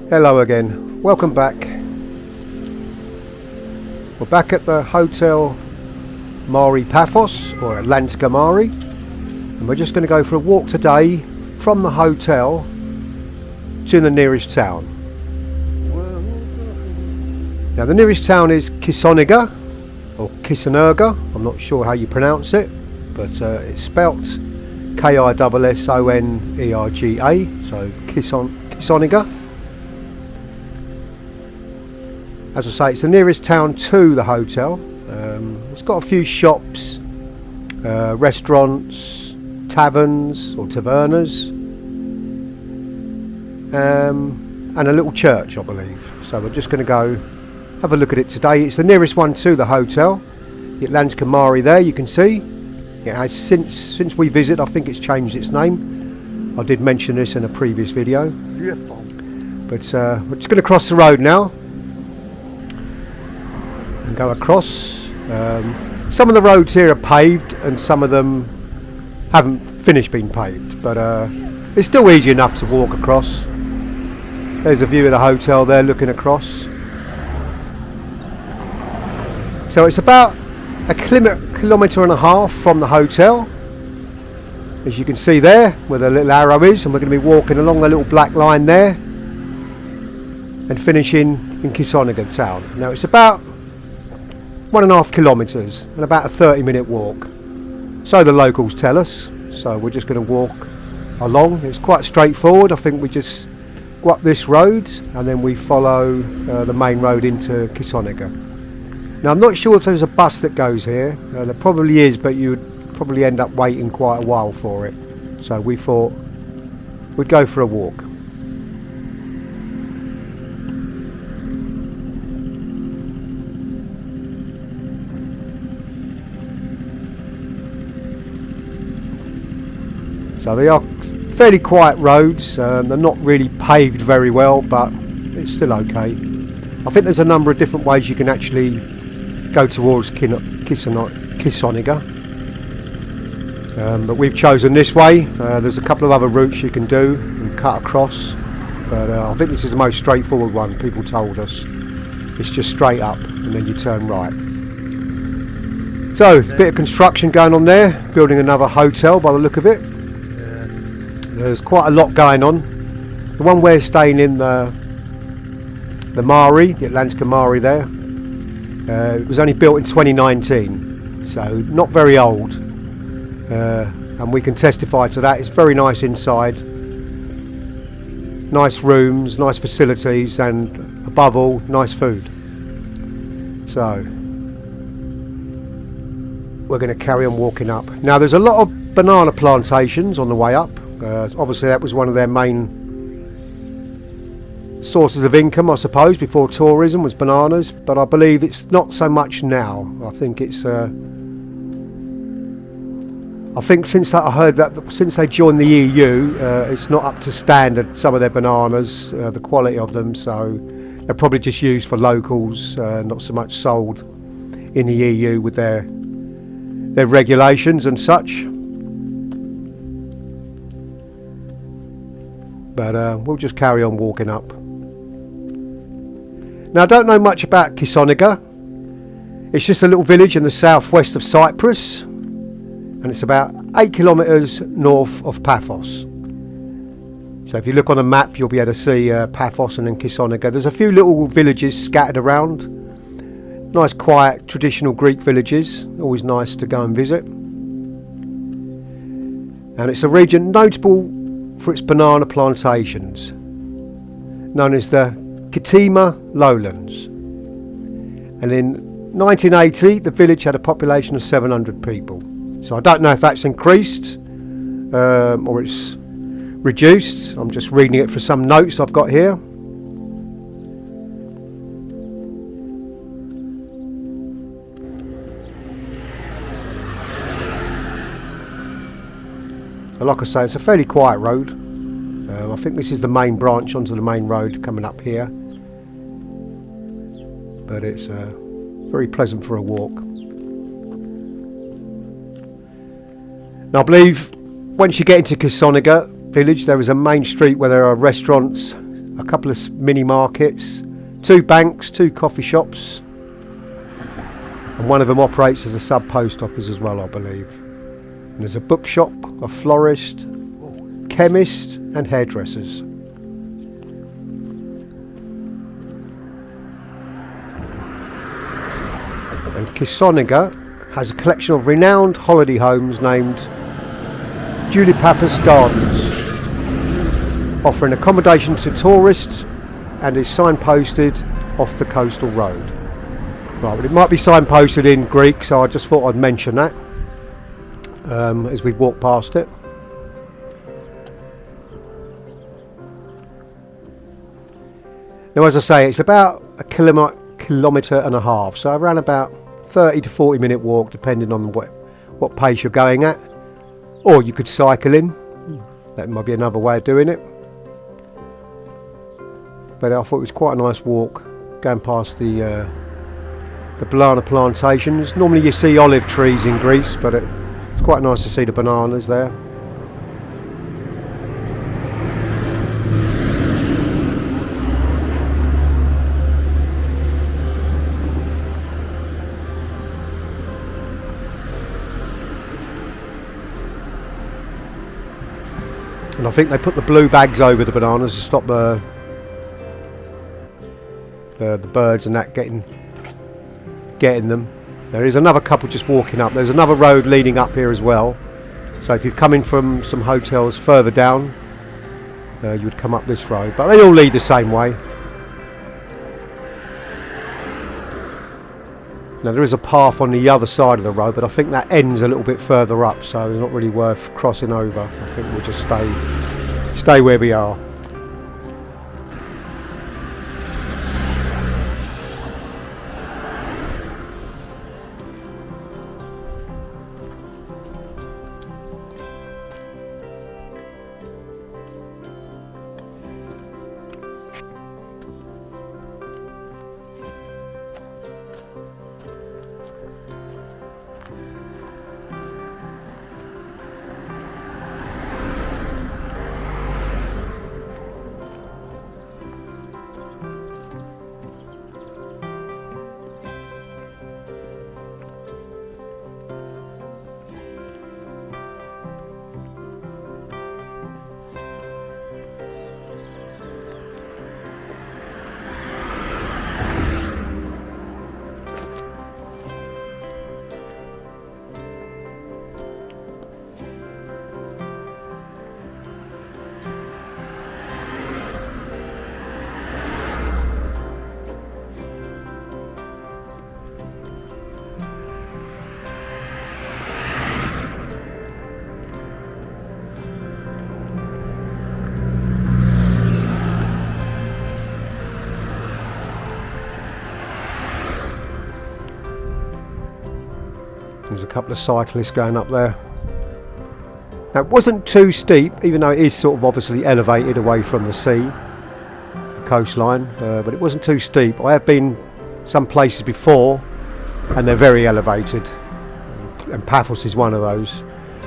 Hello again, welcome back. We're back at the Hotel Mare Paphos, or Atlantica Mare, and we're just going to go for a walk today from the hotel to the nearest town. Now the nearest town is Kissonerga, or Kissonerga, I'm not sure how you pronounce it, but it's spelt Kissonerga, so Kissonerga. As I say, it's the nearest town to the hotel. It's got a few shops, restaurants, taverns or tavernas, and a little church, I believe. So we're just going to go have a look at it today. It's the nearest one to the hotel, the Atlantica Mare there, you can see. It has since we visit, I think it's changed its name. I did mention this in a previous video. But we're just going to cross the road now and go across. Some of the roads here are paved and some of them haven't finished being paved, but it's still easy enough to walk across. There's a view of the hotel there looking across. So it's about a kilometre and a half from the hotel, as you can see there where the little arrow is, and we're going to be walking along the little black line there and finishing in Kissonerga Town. Now it's about 1.5 kilometres and about a 30-minute walk, so the locals tell us. So we're just going to walk along. It's quite straightforward. I think we just go up this road and then we follow the main road into Kissonerga. Now I'm not sure if there's a bus that goes here. There probably is, but you would probably end up waiting quite a while for it. So we thought we'd go for a walk. So they are fairly quiet roads. They're not really paved very well, but it's still okay. I think there's a number of different ways you can actually go towards Kissonerga, but we've chosen this way. There's a couple of other routes you can do and cut across, but I think this is the most straightforward one. People told us it's just straight up and then you turn right. So a bit of construction going on there, building another hotel by the look of it. There's quite a lot going on. The one we're staying in, the Mare, the Atlantica Mare there, it was only built in 2019, so not very old, and we can testify to that. It's very nice inside, nice rooms, nice facilities, and above all, nice food. So we're going to carry on walking up. Now there's a lot of banana plantations on the way up. Obviously that was one of their main sources of income, I suppose, before tourism was bananas, but I believe it's not so much now. I think it's I think since I heard that since they joined the EU, it's not up to standard, some of their bananas, the quality of them, so they're probably just used for locals, not so much sold in the EU with their regulations and such. But we'll just carry on walking up. Now I don't know much about Kissonerga. It's just a little village in the southwest of Cyprus, and it's about 8 kilometres north of Paphos. So if you look on a map you'll be able to see Paphos and then Kissonerga. There's a few little villages scattered around. Nice quiet traditional Greek villages, always nice to go and visit. And it's a region notable for its banana plantations, known as the Katima Lowlands. And in 1980 the village had a population of 700 people. So I don't know if that's increased or it's reduced. I'm just reading it for some notes I've got here. Like I say, it's a fairly quiet road. I think this is the main branch onto the main road coming up here, but it's very pleasant for a walk. Now I believe once you get into Kissonerga village there is a main street where there are restaurants, a couple of mini markets, 2 banks, 2 coffee shops, and one of them operates as a sub post office as well, I believe. And there's a bookshop, a florist, chemist and hairdressers. And Kissonerga has a collection of renowned holiday homes named Paphos Gardens, offering accommodation to tourists, and is signposted off the coastal road. Right, well, it might be signposted in Greek, so I just thought I'd mention that as we walk past it. Now, as I say, it's about a kilometre and a half, so around about 30 to 40 minute walk, depending on what pace you're going at. Or you could cycle in, that might be another way of doing it. But I thought it was quite a nice walk, going past the banana plantations. Normally you see olive trees in Greece, but it's quite nice to see the bananas there. And I think they put the blue bags over the bananas to stop the birds and that getting them. There is another couple just walking up. There's another road leading up here as well. So if you're coming from some hotels further down, you would come up this road. But they all lead the same way. Now there is a path on the other side of the road, but I think that ends a little bit further up, so it's not really worth crossing over. I think we'll just stay where we are. There's a couple of cyclists going up there. Now it wasn't too steep, even though it is sort of obviously elevated away from the sea, the coastline, but it wasn't too steep. I have been some places before and they're very elevated, and Paphos is one of those.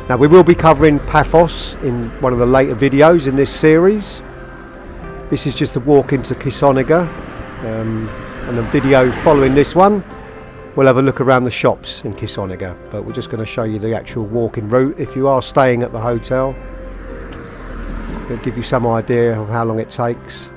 Now we will be covering Paphos in one of the later videos in this series. This is just a walk into Kissonerga, and the video following this one we'll have a look around the shops in Kissonerga, but we're just going to show you the actual walking route. If you are staying at the hotel, it'll give you some idea of how long it takes.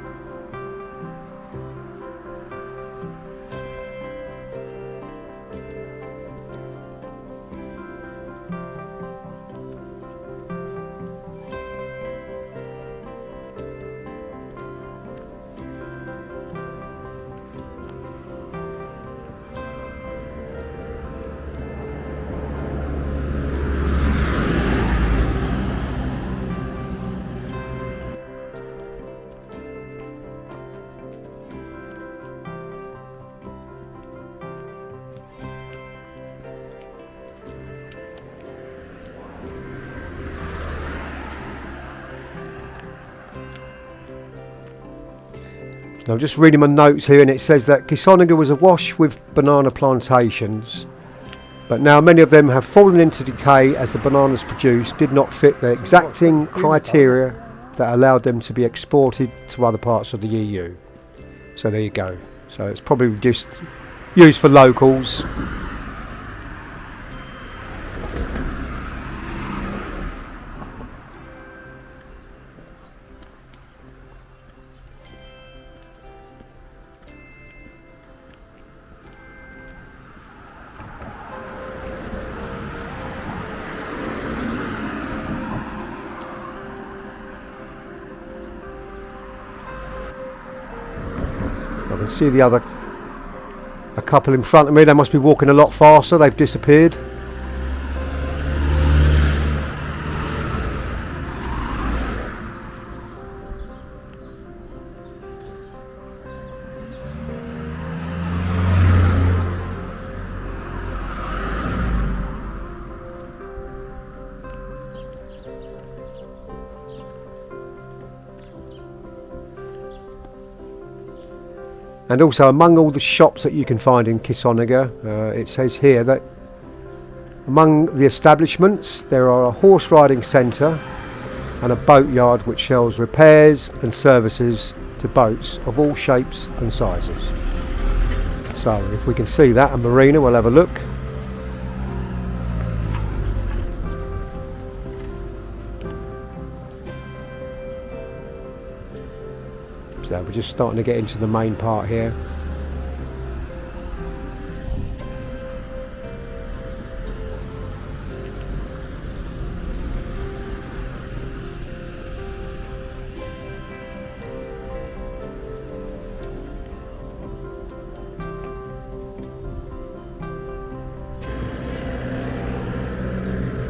Now I'm just reading my notes here, and it says that Kissonerga was awash with banana plantations, but now many of them have fallen into decay as the bananas produced did not fit the exacting criteria that allowed them to be exported to other parts of the EU. So there you go. So it's probably just used for locals. I can see a couple in front of me. They must be walking a lot faster. They've disappeared. And also, among all the shops that you can find in Kissonerga, it says here that among the establishments there are a horse riding centre and a boatyard which sells repairs and services to boats of all shapes and sizes. So if we can see that, a marina, we'll have a look. So we're just starting to get into the main part here.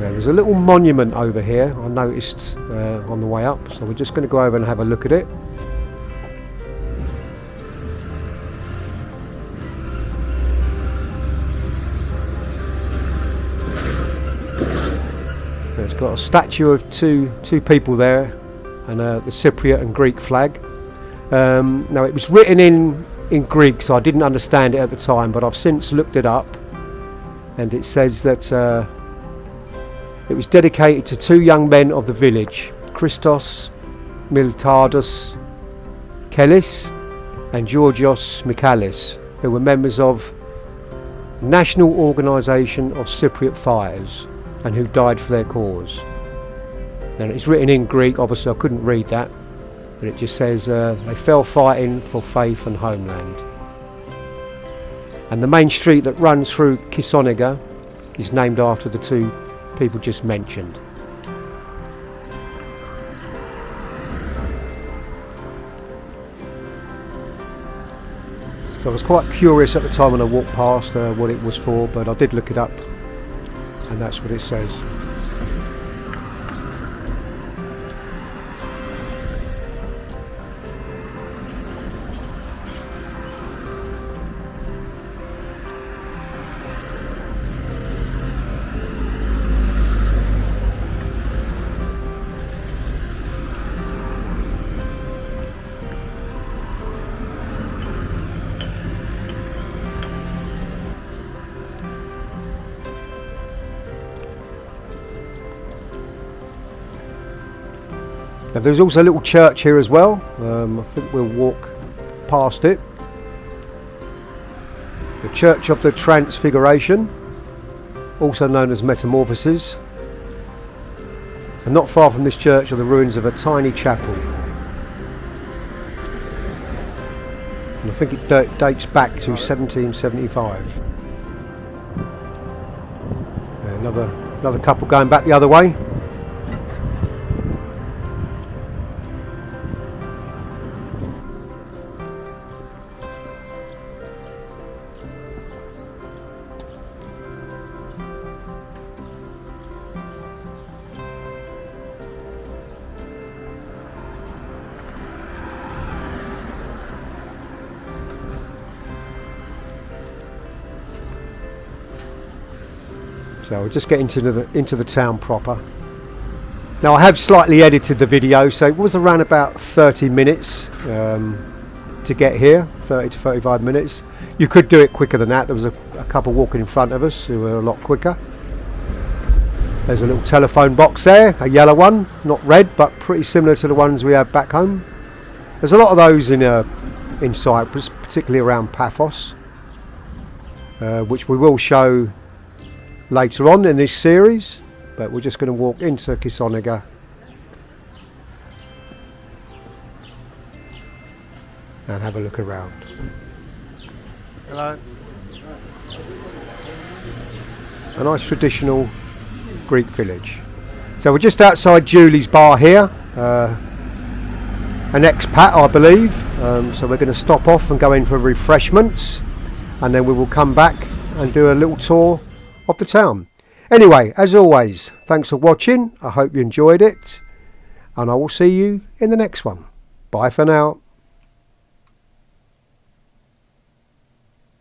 Now, there's a little monument over here I noticed on the way up, so we're just going to go over and have a look at it. It's got a statue of two people there, and the Cypriot and Greek flag. Now it was written in Greek, so I didn't understand it at the time, but I've since looked it up, and it says that it was dedicated to two young men of the village, Christos Miltardos Kelis and Georgios Michalis, who were members of the National Organisation of Cypriot Fighters, and who died for their cause. And it's written in Greek, obviously I couldn't read that, but it just says they fell fighting for faith and homeland. And the main street that runs through Kissonerga is named after the two people just mentioned. So I was quite curious at the time when I walked past what it was for, but I did look it up, and that's what it says. Now there's also a little church here as well. I think we'll walk past it. The Church of the Transfiguration, also known as Metamorphoses. And not far from this church are the ruins of a tiny chapel. And I think it dates back to 1775. Another couple going back the other way. So we'll just get into the town proper. Now I have slightly edited the video, so it was around about 30 minutes to get here, 30 to 35 minutes. You could do it quicker than that. There was a couple walking in front of us who were a lot quicker. There's a little telephone box there, a yellow one, not red, but pretty similar to the ones we have back home. There's a lot of those in Cyprus, particularly around Paphos, which we will show later on in this series, but we're just going to walk into Kissonerga and have a look around. Hello. A nice traditional Greek village. So we're just outside Julie's bar here, an expat I believe, so we're going to stop off and go in for refreshments, and then we will come back and do a little tour of the town. Anyway, as always, thanks for watching. I hope you enjoyed it, and I will see you in the next one. Bye for now.